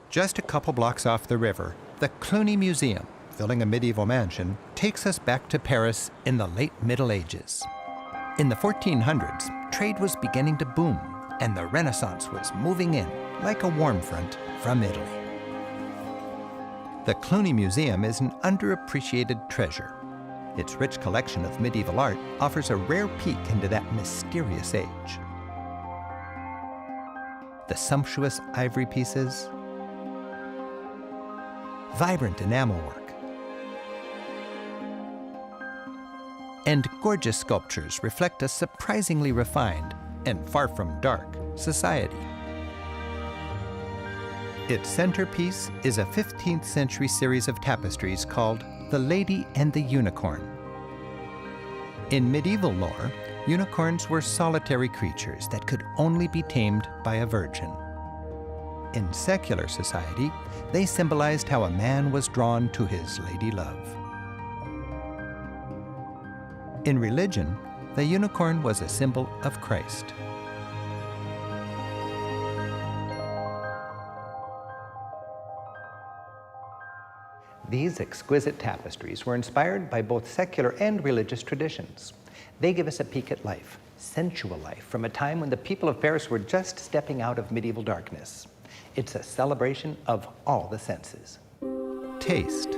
Just a couple blocks off the river, the Cluny Museum, filling a medieval mansion, takes us back to Paris in the late Middle Ages. In the 1400s, trade was beginning to boom, and the Renaissance was moving in like a warm front from Italy. The Cluny Museum is an underappreciated treasure. Its rich collection of medieval art offers a rare peek into that mysterious age. The sumptuous ivory pieces, vibrant enamel work, and gorgeous sculptures reflect a surprisingly refined and far from dark society. Its centerpiece is a 15th century series of tapestries called The Lady and the Unicorn. In medieval lore, unicorns were solitary creatures that could only be tamed by a virgin. In secular society, they symbolized how a man was drawn to his lady love. In religion, the unicorn was a symbol of Christ. These exquisite tapestries were inspired by both secular and religious traditions. They give us a peek at life, sensual life, from a time when the people of Paris were just stepping out of medieval darkness. It's a celebration of all the senses. Taste.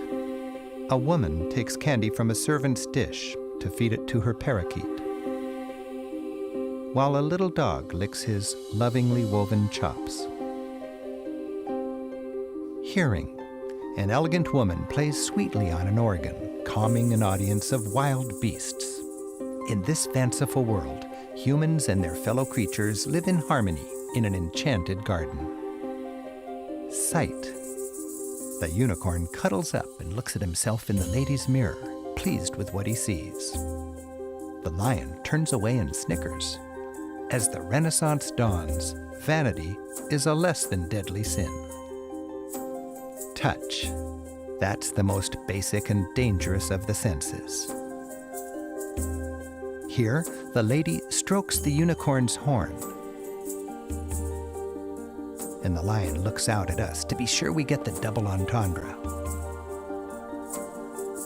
A woman takes candy from a servant's dish to feed it to her parakeet, while a little dog licks his lovingly woven chops. Hearing. An elegant woman plays sweetly on an organ, calming an audience of wild beasts. In this fanciful world, humans and their fellow creatures live in harmony in an enchanted garden. Sight. The unicorn cuddles up and looks at himself in the lady's mirror, pleased with what he sees. The lion turns away and snickers. As the Renaissance dawns, vanity is a less than deadly sin. Touch. That's the most basic and dangerous of the senses. Here, the lady strokes the unicorn's horn, and the lion looks out at us to be sure we get the double entendre.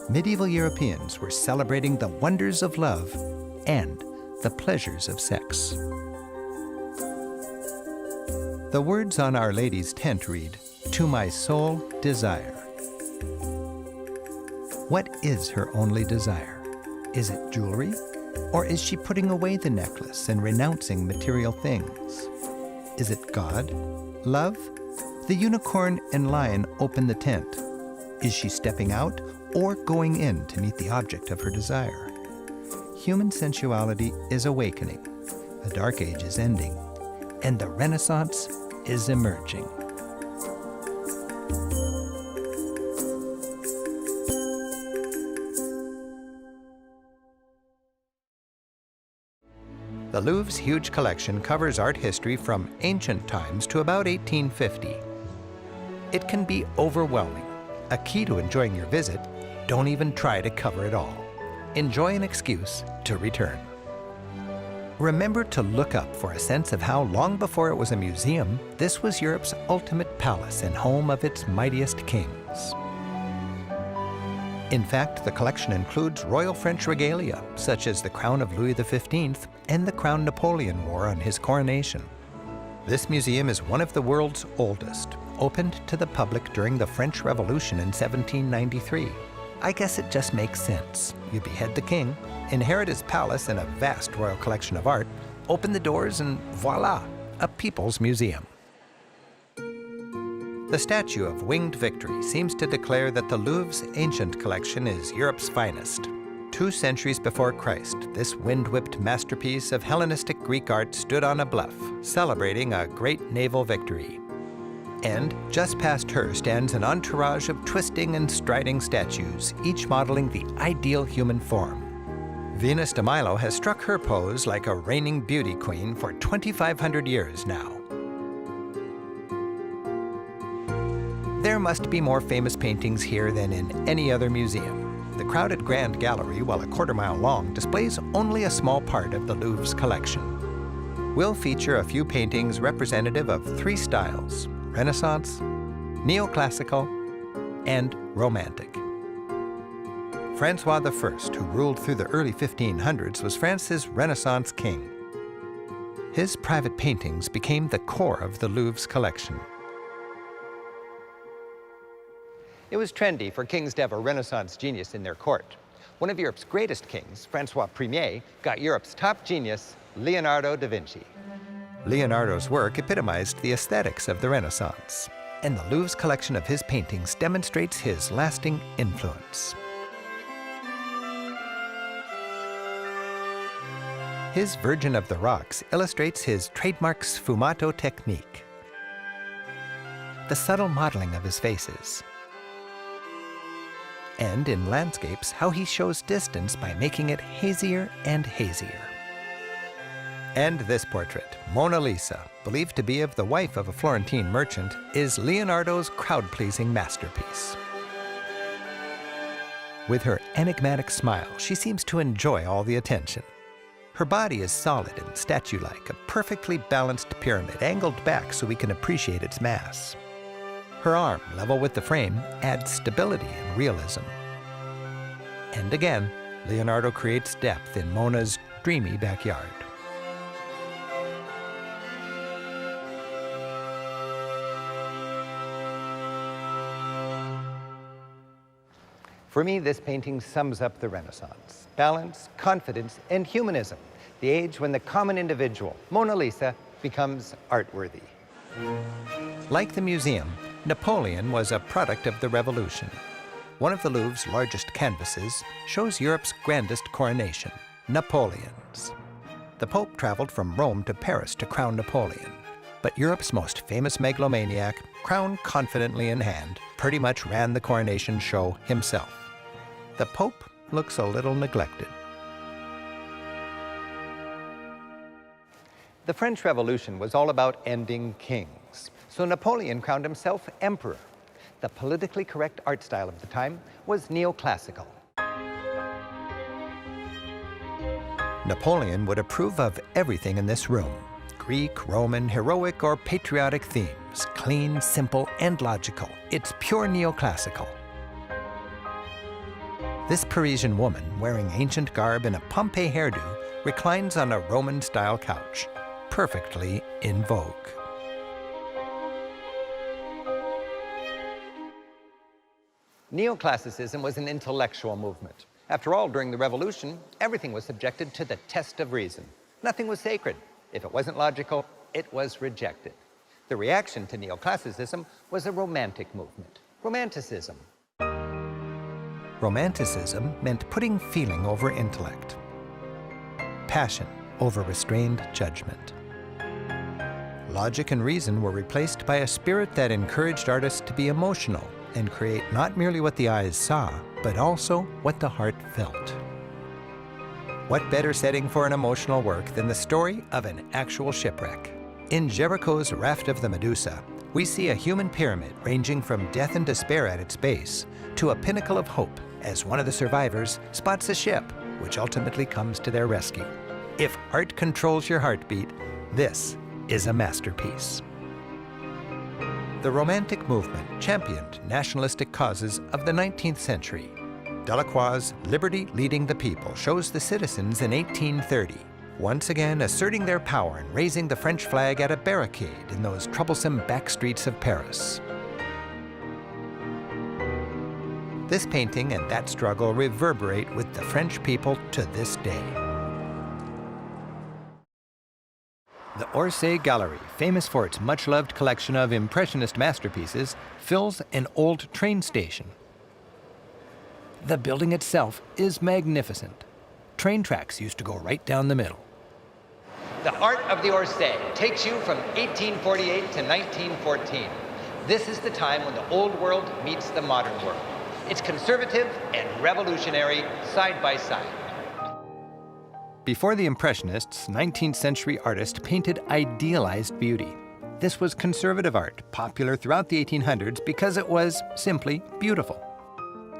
Medieval Europeans were celebrating the wonders of love and the pleasures of sex. The words on Our Lady's tent read, "To my soul desire." What is her only desire? Is it jewelry? Or is she putting away the necklace and renouncing material things? Is it God? Love? The unicorn and lion open the tent. Is she stepping out or going in to meet the object of her desire? Human sensuality is awakening. The Dark Age is ending, and the Renaissance is emerging. The Louvre's huge collection covers art history from ancient times to about 1850. It can be overwhelming. A key to enjoying your visit, don't even try to cover it all. Enjoy an excuse to return. Remember to look up for a sense of how long before it was a museum, this was Europe's ultimate palace and home of its mightiest kings. In fact, the collection includes royal French regalia, such as the crown of Louis XV and the crown Napoleon wore on his coronation. This museum is one of the world's oldest, opened to the public during the French Revolution in 1793. I guess it just makes sense. You behead the king, inherit his palace and a vast royal collection of art, open the doors, and voila, a people's museum. The statue of Winged Victory seems to declare that the Louvre's ancient collection is Europe's finest. 2 centuries before Christ, this wind-whipped masterpiece of Hellenistic Greek art stood on a bluff, celebrating a great naval victory. And just past her stands an entourage of twisting and striding statues, each modeling the ideal human form. Venus de Milo has struck her pose like a reigning beauty queen for 2,500 years now. There must be more famous paintings here than in any other museum. The crowded Grand Gallery, while a quarter-mile long, displays only a small part of the Louvre's collection. We'll feature a few paintings representative of 3 styles: Renaissance, neoclassical, and romantic. Francois I, who ruled through the early 1500s, was France's Renaissance king. His private paintings became the core of the Louvre's collection. It was trendy for kings to have a Renaissance genius in their court. One of Europe's greatest kings, Francois I, got Europe's top genius, Leonardo da Vinci. Leonardo's work epitomized the aesthetics of the Renaissance, and the Louvre's collection of his paintings demonstrates his lasting influence. His Virgin of the Rocks illustrates his trademark sfumato technique, the subtle modeling of his faces, and in landscapes, how he shows distance by making it hazier and hazier. And this portrait, Mona Lisa, believed to be of the wife of a Florentine merchant, is Leonardo's crowd-pleasing masterpiece. With her enigmatic smile, she seems to enjoy all the attention. Her body is solid and statue-like, a perfectly balanced pyramid angled back so we can appreciate its mass. Her arm, level with the frame, adds stability and realism. And again, Leonardo creates depth in Mona's dreamy backyard. For me, this painting sums up the Renaissance. Balance, confidence, and humanism. The age when the common individual, Mona Lisa, becomes art-worthy. Like the museum, Napoleon was a product of the Revolution. One of the Louvre's largest canvases shows Europe's grandest coronation, Napoleon's. The Pope traveled from Rome to Paris to crown Napoleon. But Europe's most famous megalomaniac, crown confidently in hand, pretty much ran the coronation show himself. The Pope looks a little neglected. The French Revolution was all about ending kings. So Napoleon crowned himself emperor. The politically correct art style of the time was neoclassical. Napoleon would approve of everything in this room: Greek, Roman, heroic, or patriotic themes. Clean, simple, and logical. It's pure neoclassical. This Parisian woman, wearing ancient garb and a Pompeii hairdo, reclines on a Roman-style couch, perfectly in vogue. Neoclassicism was an intellectual movement. After all, during the Revolution, everything was subjected to the test of reason. Nothing was sacred. If it wasn't logical, it was rejected. The reaction to neoclassicism was a romantic movement, Romanticism. Romanticism meant putting feeling over intellect, passion over restrained judgment. Logic and reason were replaced by a spirit that encouraged artists to be emotional and create not merely what the eyes saw, but also what the heart felt. What better setting for an emotional work than the story of an actual shipwreck? In Géricault's Raft of the Medusa, we see a human pyramid ranging from death and despair at its base to a pinnacle of hope as one of the survivors spots a ship which ultimately comes to their rescue. If art controls your heartbeat, this is a masterpiece. The Romantic movement championed nationalistic causes of the 19th century. Delacroix's Liberty Leading the People shows the citizens in 1830, once again asserting their power and raising the French flag at a barricade in those troublesome back streets of Paris. This painting and that struggle reverberate with the French people to this day. The Orsay Gallery, famous for its much-loved collection of Impressionist masterpieces, fills an old train station. The building itself is magnificent. Train tracks used to go right down the middle. The art of the Orsay takes you from 1848 to 1914. This is the time when the old world meets the modern world. It's conservative and revolutionary side by side. Before the Impressionists, 19th century artists painted idealized beauty. This was conservative art, popular throughout the 1800s because it was simply beautiful.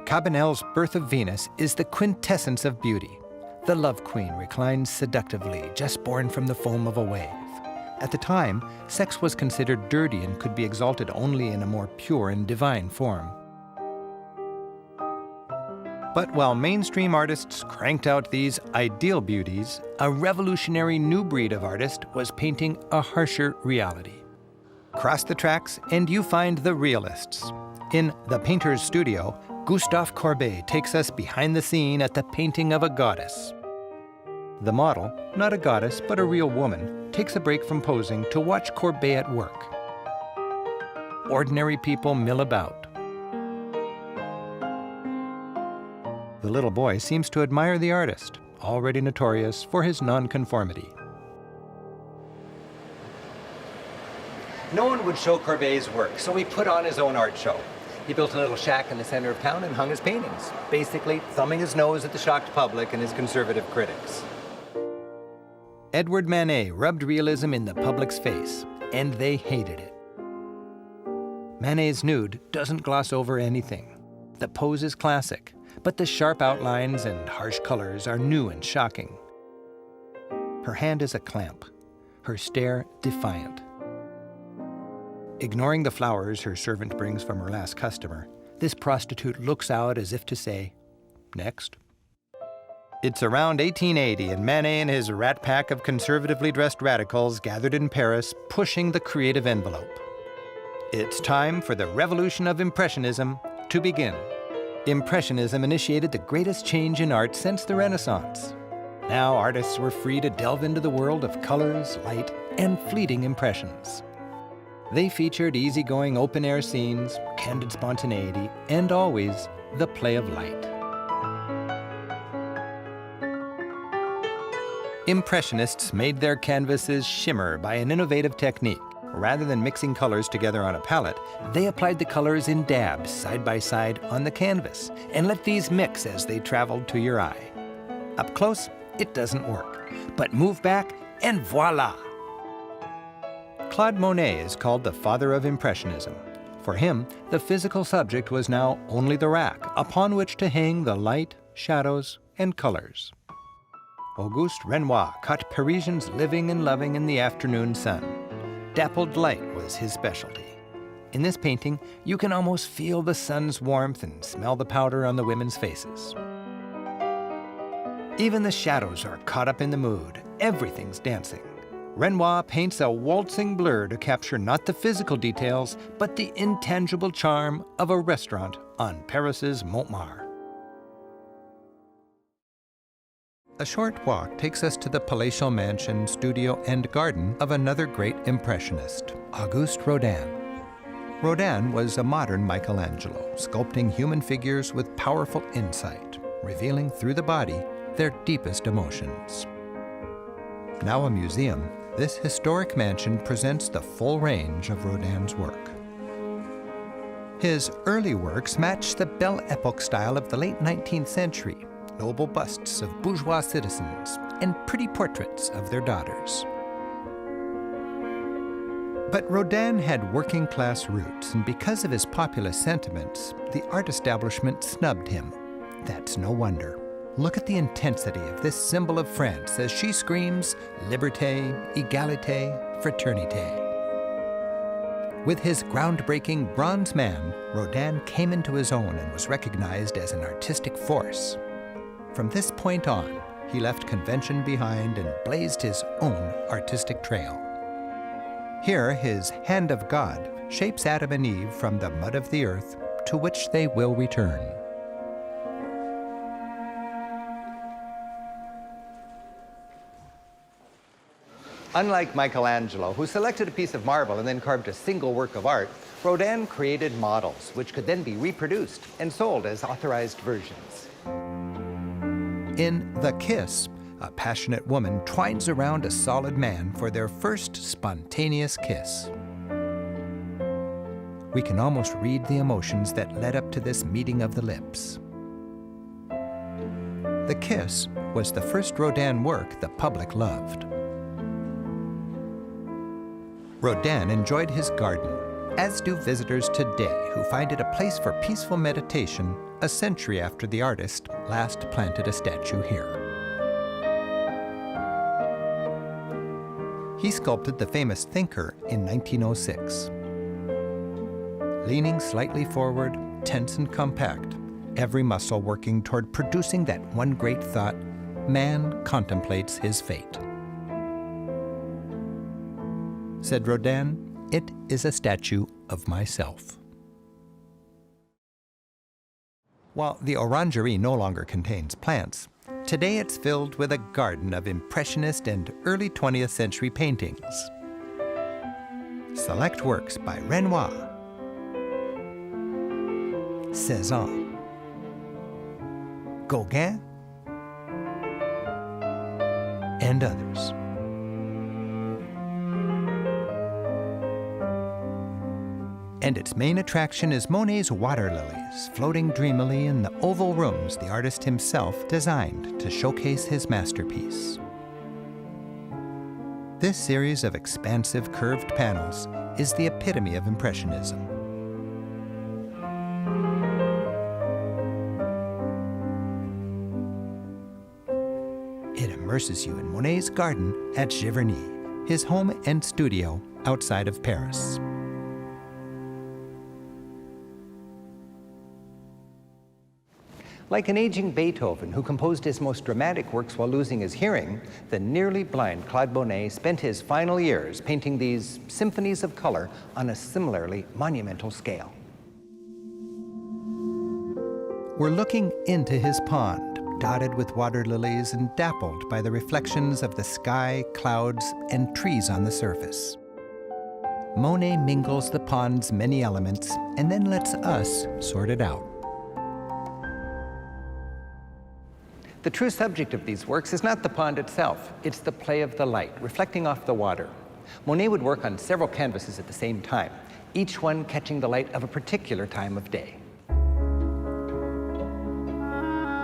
Cabanel's Birth of Venus is the quintessence of beauty. The love queen reclines seductively, just born from the foam of a wave. At the time, sex was considered dirty and could be exalted only in a more pure and divine form. But while mainstream artists cranked out these ideal beauties, a revolutionary new breed of artist was painting a harsher reality. Cross the tracks and you find the realists. In The Painter's Studio, Gustave Courbet takes us behind the scene at the painting of a goddess. The model, not a goddess but a real woman, takes a break from posing to watch Courbet at work. Ordinary people mill about. The little boy seems to admire the artist, already notorious for his nonconformity. No one would show Courbet's work, so he put on his own art show. He built a little shack in the center of town and hung his paintings, basically thumbing his nose at the shocked public and his conservative critics. Edward Manet rubbed realism in the public's face, and they hated it. Manet's nude doesn't gloss over anything. The pose is classic, but the sharp outlines and harsh colors are new and shocking. Her hand is a clamp, her stare defiant. Ignoring the flowers her servant brings from her last customer, this prostitute looks out as if to say, "Next." It's around 1880, and Manet and his rat pack of conservatively dressed radicals gathered in Paris, pushing the creative envelope. It's time for the revolution of Impressionism to begin. Impressionism initiated the greatest change in art since the Renaissance. Now artists were free to delve into the world of colors, light, and fleeting impressions. They featured easygoing open-air scenes, candid spontaneity, and always the play of light. Impressionists made their canvases shimmer by an innovative technique. Rather than mixing colors together on a palette, they applied the colors in dabs side by side on the canvas and let these mix as they traveled to your eye. Up close, it doesn't work, but move back and voila! Claude Monet is called the father of Impressionism. For him, the physical subject was now only the rack upon which to hang the light, shadows, and colors. Auguste Renoir caught Parisians living and loving in the afternoon sun. Dappled light was his specialty. In this painting, you can almost feel the sun's warmth and smell the powder on the women's faces. Even the shadows are caught up in the mood. Everything's dancing. Renoir paints a waltzing blur to capture not the physical details, but the intangible charm of a restaurant on Paris's Montmartre. A short walk takes us to the palatial mansion, studio, and garden of another great Impressionist, Auguste Rodin. Rodin was a modern Michelangelo, sculpting human figures with powerful insight, revealing through the body their deepest emotions. Now a museum, this historic mansion presents the full range of Rodin's work. His early works match the Belle Epoque style of the late 19th century, noble busts of bourgeois citizens, and pretty portraits of their daughters. But Rodin had working-class roots, and because of his populist sentiments, the art establishment snubbed him. That's no wonder. Look at the intensity of this symbol of France as she screams liberté, égalité, fraternité. With his groundbreaking Bronze Man, Rodin came into his own and was recognized as an artistic force. From this point on, he left convention behind and blazed his own artistic trail. Here, his hand of God shapes Adam and Eve from the mud of the earth to which they will return. Unlike Michelangelo, who selected a piece of marble and then carved a single work of art, Rodin created models, which could then be reproduced and sold as authorized versions. In The Kiss, a passionate woman twines around a solid man for their first spontaneous kiss. We can almost read the emotions that led up to this meeting of the lips. The Kiss was the first Rodin work the public loved. Rodin enjoyed his garden, as do visitors today who find it a place for peaceful meditation a century after the artist last planted a statue here. He sculpted the famous thinker in 1906. Leaning slightly forward, tense and compact, every muscle working toward producing that one great thought, man contemplates his fate. Said Rodin, "It is a statue of myself." While the Orangerie no longer contains plants, today it's filled with a garden of Impressionist and early 20th century paintings. Select works by Renoir, Cézanne, Gauguin, and others. And its main attraction is Monet's water lilies, floating dreamily in the oval rooms the artist himself designed to showcase his masterpiece. This series of expansive curved panels is the epitome of Impressionism. It immerses you in Monet's garden at Giverny, his home and studio outside of Paris. Like an aging Beethoven who composed his most dramatic works while losing his hearing, the nearly blind Claude Monet spent his final years painting these symphonies of color on a similarly monumental scale. We're looking into his pond, dotted with water lilies and dappled by the reflections of the sky, clouds, and trees on the surface. Monet mingles the pond's many elements and then lets us sort it out. The true subject of these works is not the pond itself, it's the play of the light, reflecting off the water. Monet would work on several canvases at the same time, each one catching the light of a particular time of day.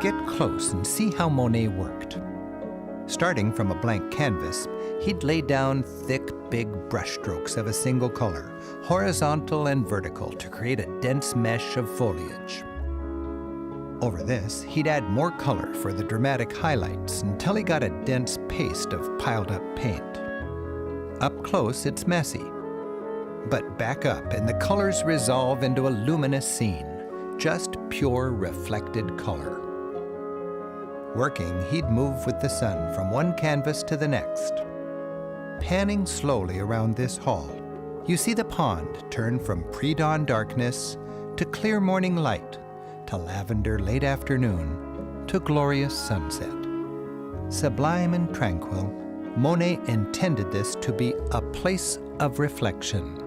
Get close and see how Monet worked. Starting from a blank canvas, he'd lay down thick, big brushstrokes of a single color, horizontal and vertical, to create a dense mesh of foliage. Over this, he'd add more color for the dramatic highlights until he got a dense paste of piled-up paint. Up close, it's messy. But back up, and the colors resolve into a luminous scene, just pure reflected color. Working, he'd move with the sun from one canvas to the next. Panning slowly around this hall, you see the pond turn from pre-dawn darkness to clear morning light, to lavender late afternoon, to glorious sunset. Sublime and tranquil, Monet intended this to be a place of reflection.